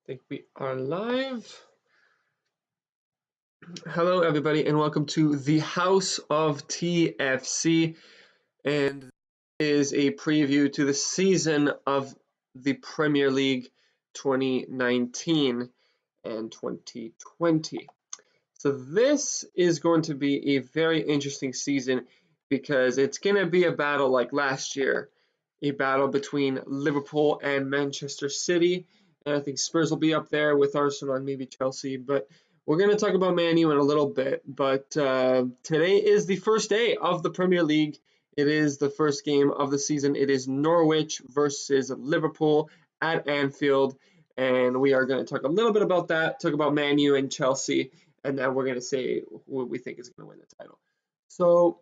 Think we are live. Hello, everybody, and welcome to the House of TFC. And this is a preview to the season of the Premier League 2019 and 2020. So, this is going to be a very interesting season because it's going to be a battle like last year, a battle between Liverpool and Manchester City. And I think Spurs will be up there with Arsenal and maybe Chelsea. But we're going to talk about Man U in a little bit. But today is the first day of the Premier League. It is the first game of the season. It is Norwich versus Liverpool at Anfield. And we are going to talk a little bit about that, talk about Man U and Chelsea, and then we're going to say who we think is going to win the title. So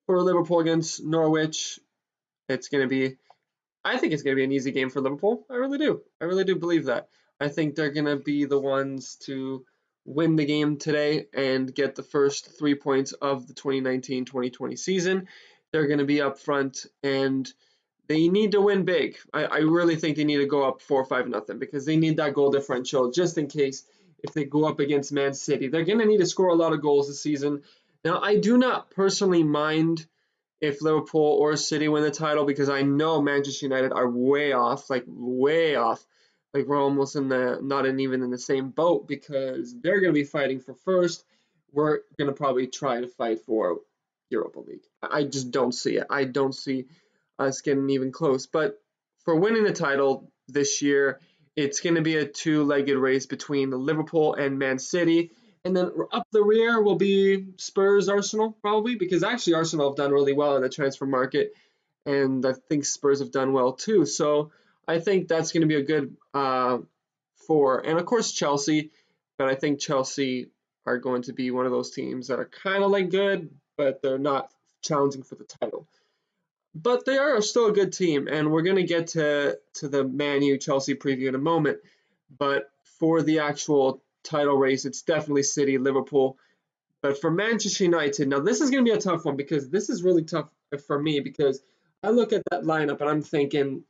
for Liverpool against Norwich, it's going to be I think it's going to be an easy game for Liverpool. I really do. I really do believe that. I think they're going to be the ones to win the game today and get the first 3 points of the 2019-2020 season. They're going to be up front and they need to win big. I really think they need to go up 4-5-0 because they need that goal differential just in case if they go up against Man City. They're going to need to score a lot of goals this season. Now, I do not personally mind if Liverpool or City win the title because I know Manchester United are way off, like way off. Like we're almost even in the same boat because they're going to be fighting for first. We're going to probably try to fight for Europa League. I just don't see it. I don't see us getting even close. But for winning the title this year, it's going to be a two-legged race between Liverpool and Man City. And then up the rear will be Spurs, Arsenal, probably, because actually Arsenal have done really well in the transfer market, and I think Spurs have done well too. So I think that's going to be a good four. And of course Chelsea, but I think Chelsea are going to be one of those teams that are kind of like good, but they're not challenging for the title. But they are still a good team, and we're going to get to the Man U Chelsea preview in a moment. But for the actual title race, it's definitely City, Liverpool. But for Manchester United, now this is going to be a tough one because this is really tough for me because I look at that lineup and I'm thinking,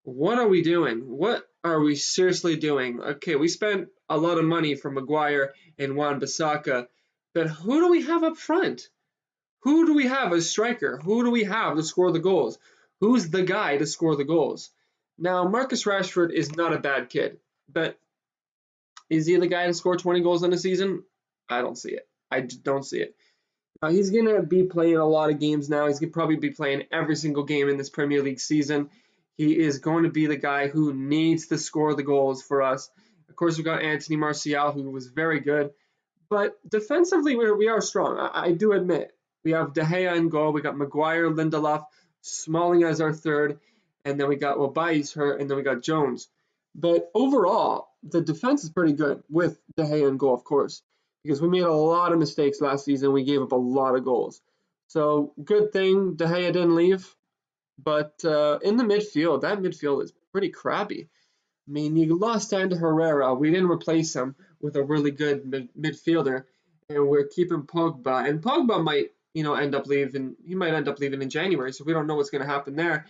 what are we doing? What are we seriously doing? Okay, we spent a lot of money for Maguire and Wan-Bissaka, but who do we have up front? Who do we have as striker? Who do we have to score the goals? Who's the guy to score the goals? Now, Marcus Rashford is not a bad kid, but is he the guy to score 20 goals in a season? I don't see it. I just don't see it. Now, he's going to be playing a lot of games now. He's going to probably be playing every single game in this Premier League season. He is going to be the guy who needs to score the goals for us. Of course, we've got Anthony Martial, who was very good. But defensively, we are strong. I do admit. We have De Gea in goal. We got Maguire, Lindelof, Smalling as our third. And then we got Bailly's hurt. And then we got Jones. But overall, the defense is pretty good with De Gea in goal, of course, because we made a lot of mistakes last season. We gave up a lot of goals. So good thing De Gea didn't leave. But in the midfield, that midfield is pretty crappy. I mean, you lost Ander Herrera. We didn't replace him with a really good midfielder, and we're keeping Pogba. And Pogba might, end up leaving. He might end up leaving in January, so we don't know what's going to happen there.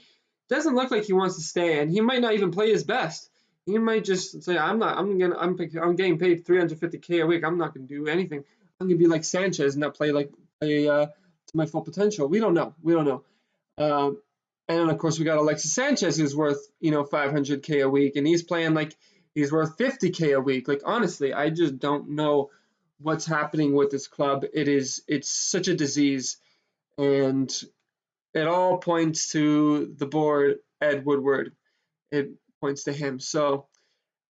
Doesn't look like he wants to stay, and he might not even play his best. He might just say, "I'm not. I'm getting paid 350K a week. I'm not going to do anything. I'm going to be like Sanchez and not play to my full potential." We don't know. We don't know. Um, and then of course we got Alexis Sanchez who's worth 500K a week, and he's playing like he's worth 50K a week. Like honestly, I just don't know what's happening with this club. It's such a disease, and it all points to the board, Ed Woodward. It points to him. So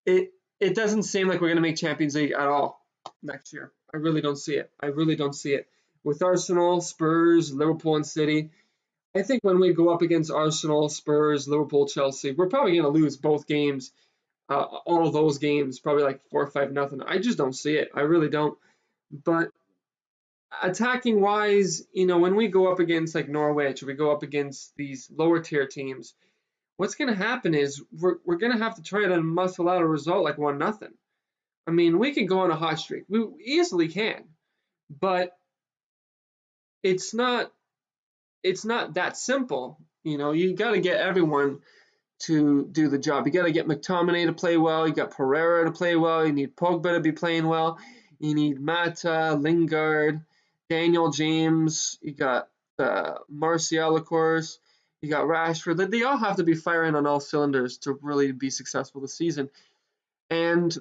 it doesn't seem like we're going to make Champions League at all next year. I really don't see it. I really don't see it. With Arsenal, Spurs, Liverpool, and City, I think when we go up against Arsenal, Spurs, Liverpool, Chelsea, we're probably going to lose both games, all of those games, probably like 4-5-0. I just don't see it. I really don't. But attacking wise, when we go up against like Norwich, or we go up against these lower tier teams, what's going to happen is we're going to have to try to muscle out a result like 1-0. I mean, we can go on a hot streak. We easily can, but it's not that simple. You got to get everyone to do the job. You got to get McTominay to play well. You got Pereira to play well. You need Pogba to be playing well. You need Mata, Lingard, Daniel James. You got Martial, of course. You got Rashford. They all have to be firing on all cylinders to really be successful this season. And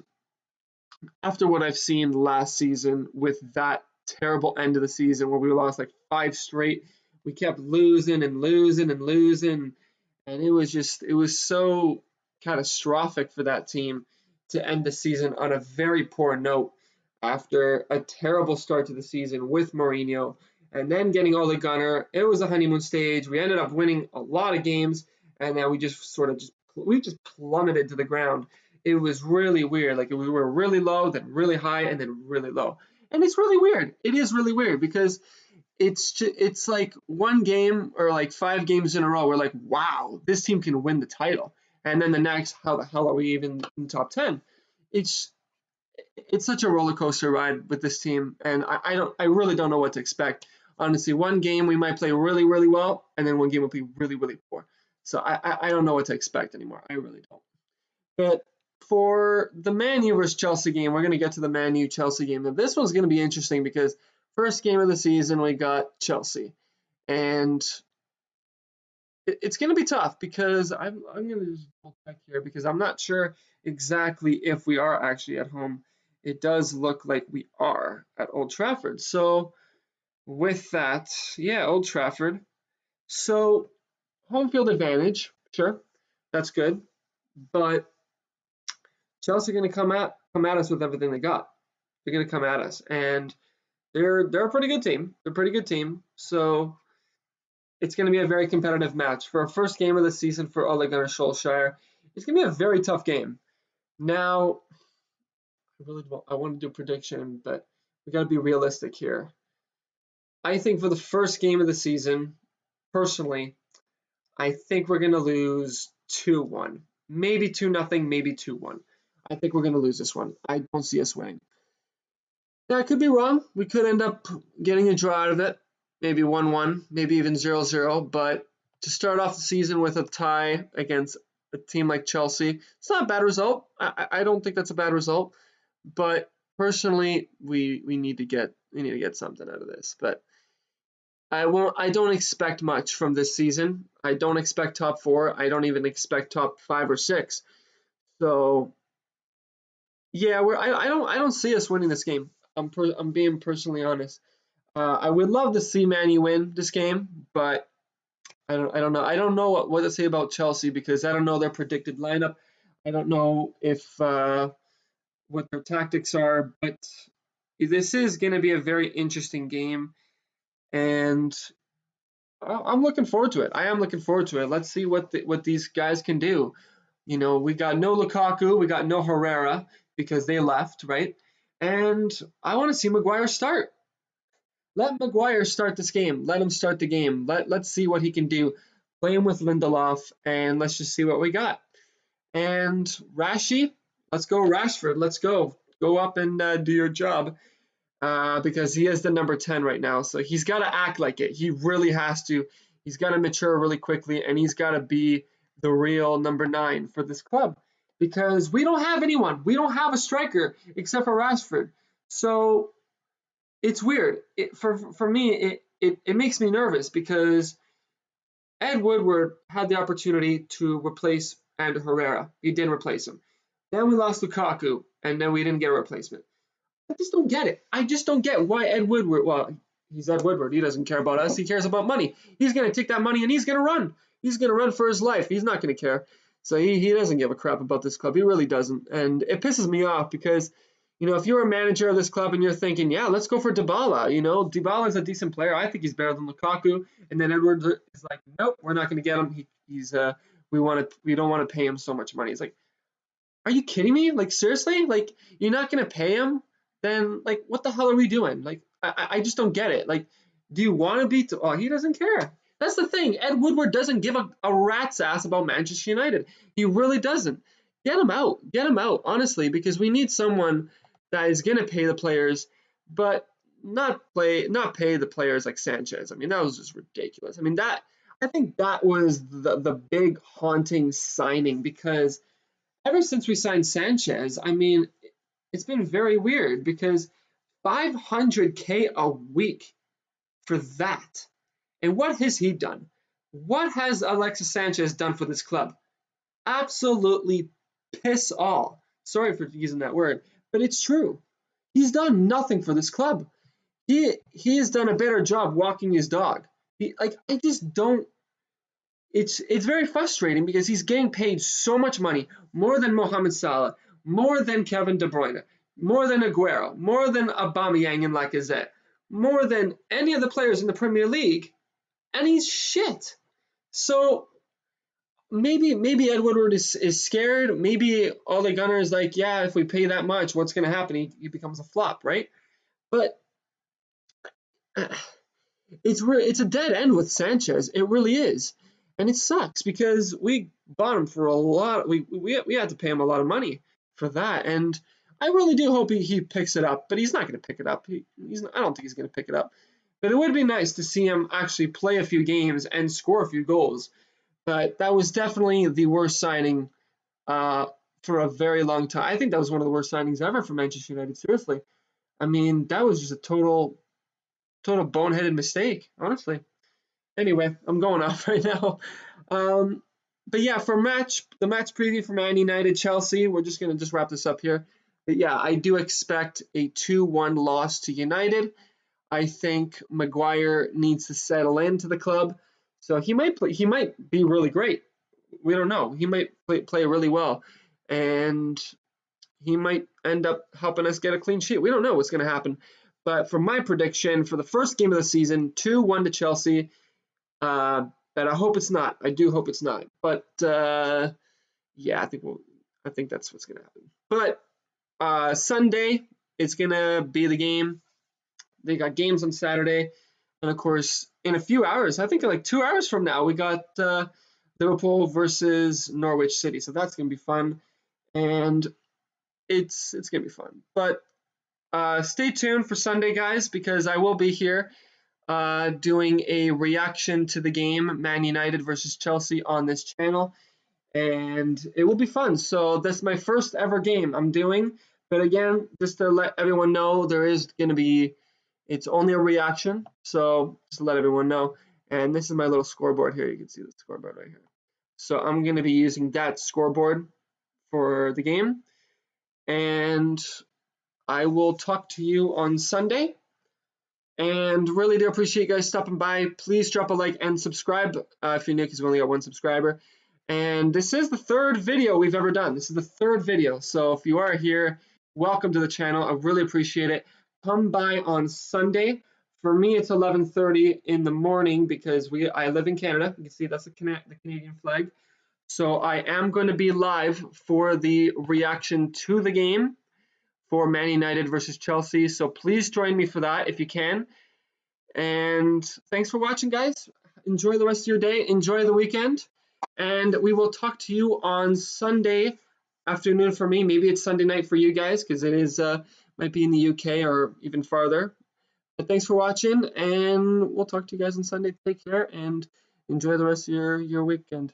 after what I've seen last season with that terrible end of the season where we lost like 5 straight, we kept losing and losing and losing, and it was so catastrophic for that team to end the season on a very poor note after a terrible start to the season with Mourinho and then getting Ole Gunnar. It was a honeymoon stage. We ended up winning a lot of games, and then we just plummeted to the ground. It was really weird. Like we were really low, then really high, and then really low. And it's really weird. It is really weird because it's like one game or like 5 games in a row. We're like, wow, this team can win the title, and then the next, how the hell are we even in the top 10? It's such a roller coaster ride with this team, and I really don't know what to expect. Honestly, one game we might play really, really well, and then one game will be really, really poor. So I don't know what to expect anymore. I really don't. But for the Man U versus Chelsea game, we're going to get to the Man U Chelsea game. Now, this one's going to be interesting because first game of the season, we got Chelsea. And it's going to be tough because I'm going to just double check here because I'm not sure exactly if we are actually at home. It does look like we are at Old Trafford. So with that, yeah, Old Trafford. So home field advantage, sure, that's good. But Chelsea are going to come at us with everything they got. They're going to come at us, and they're a pretty good team. They're a pretty good team. So it's going to be a very competitive match for a first game of the season for Ole Gunnar Solskjaer. It's going to be a very tough game. Now, I want to do a prediction, but we got to be realistic here. I think for the first game of the season, personally, I think we're going to lose 2-1, maybe 2-0, maybe 2-1. I think we're going to lose this one. I don't see us winning. Now, I could be wrong. We could end up getting a draw out of it, maybe 1-1, maybe even 0-0. But to start off the season with a tie against a team like Chelsea, it's not a bad result. I don't think that's a bad result. But personally, we need to get something out of this. But I don't expect much from this season. I don't expect top 4. I don't even expect top 5 or 6. So yeah, I don't see us winning this game. I'm being personally honest. I would love to see Man U win this game, but I don't know. I don't know what to say about Chelsea because I don't know their predicted lineup. I don't know if what their tactics are, but this is going to be a very interesting game, and I'm looking forward to it. I am looking forward to it. Let's see what these guys can do. You know, we got no Lukaku, we got no Herrera because they left, right? And I want to see Maguire start. Let Maguire start this game. Let him start the game. Let's see what he can do. Play him with Lindelof, and let's just see what we got. And Rashi, let's go Rashford. Let's go. Go up and do your job because he is the number 10 right now. So he's got to act like it. He really has to. He's got to mature really quickly, and he's got to be the real number 9 for this club because we don't have anyone. We don't have a striker except for Rashford. So it's weird. For me, it makes me nervous because Ed Woodward had the opportunity to replace Ander Herrera. He didn't replace him. Then we lost Lukaku, and then we didn't get a replacement. I just don't get it. I just don't get why Ed Woodward. Well, he's Ed Woodward. He doesn't care about us. He cares about money. He's going to take that money and he's going to run. He's going to run for his life. He's not going to care. So he doesn't give a crap about this club. He really doesn't. And it pisses me off because, you know, if you're a manager of this club and you're thinking, yeah, let's go for Dybala. You know, Dybala is a decent player. I think he's better than Lukaku. And then Edwards is like, nope, we're not going to get him. We don't want to pay him so much money. It's like, are you kidding me? Like, seriously? Like, you're not going to pay him? Then, like, what the hell are we doing? Like, I just don't get it. Like, do you want to beat? Oh, he doesn't care. That's the thing. Ed Woodward doesn't give a rat's ass about Manchester United. He really doesn't. Get him out. Get him out, honestly, because we need someone that is going to pay the players, but not pay the players like Sanchez. I mean, that was just ridiculous. I mean, I think that was the big haunting signing, because ever since we signed Sanchez, I mean, it's been very weird because 500K a week for that. And what has he done? What has Alexis Sanchez done for this club? Absolutely piss all. Sorry for using that word, but it's true. He's done nothing for this club. He has done a better job walking his dog. I just don't. It's very frustrating because he's getting paid so much money, more than Mohamed Salah, more than Kevin De Bruyne, more than Aguero, more than Aubameyang and Lacazette, more than any of the players in the Premier League, and he's shit. So maybe Ed Woodward is scared. Maybe Ole Gunnar is like, yeah, if we pay that much, what's going to happen? He becomes a flop, right? But uh, it's a dead end with Sanchez. It really is, and it sucks because we bought him for a lot. We had to pay him a lot of money for that, and I really do hope he picks it up. But he's not going to pick it up. I don't think he's going to pick it up. But it would be nice to see him actually play a few games and score a few goals. But that was definitely the worst signing for a very long time. I think that was one of the worst signings ever for Manchester United. Seriously, I mean that was just a total boneheaded mistake, honestly. Anyway, I'm going off right now. Um, but yeah, for the match preview for Man United Chelsea, we're just gonna wrap this up here. But yeah, I do expect a 2-1 loss to United. I think Maguire needs to settle into the club, so he might play. He might be really great. We don't know. He might play really well, and he might end up helping us get a clean sheet. We don't know what's going to happen. But for my prediction for the first game of the season, 2-1 to Chelsea. But I hope it's not. I do hope it's not. But yeah, I think that's what's going to happen. But Sunday, it's going to be the game. They got games on Saturday. And of course, in a few hours, I think like 2 hours from now, we got Liverpool versus Norwich City. So that's going to be fun. And it's going to be fun. But stay tuned for Sunday, guys, because I will be here doing a reaction to the game, Man United versus Chelsea, on this channel. And it will be fun. So that's my first ever game I'm doing. But again, just to let everyone know, it's only a reaction. So just to let everyone know. And this is my little scoreboard here. You can see the scoreboard right here. So I'm going to be using that scoreboard for the game. And I will talk to you on Sunday. And really do appreciate you guys stopping by. Please drop a like and subscribe if you're new, because we only got 1 subscriber. And this is the 3rd video we've ever done. This is the 3rd video. So if you are here, welcome to the channel. I really appreciate it. Come by on Sunday. For me, it's 11:30 in the morning because I live in Canada. You can see that's the Canadian flag. So I am going to be live for the reaction to the game for Man United versus Chelsea. So please join me for that if you can. And thanks for watching, guys. Enjoy the rest of your day. Enjoy the weekend. And we will talk to you on Sunday afternoon for me. Maybe it's Sunday night for you guys because it is might be in the UK or even farther. But thanks for watching, and we'll talk to you guys on Sunday. Take care and enjoy the rest of your weekend.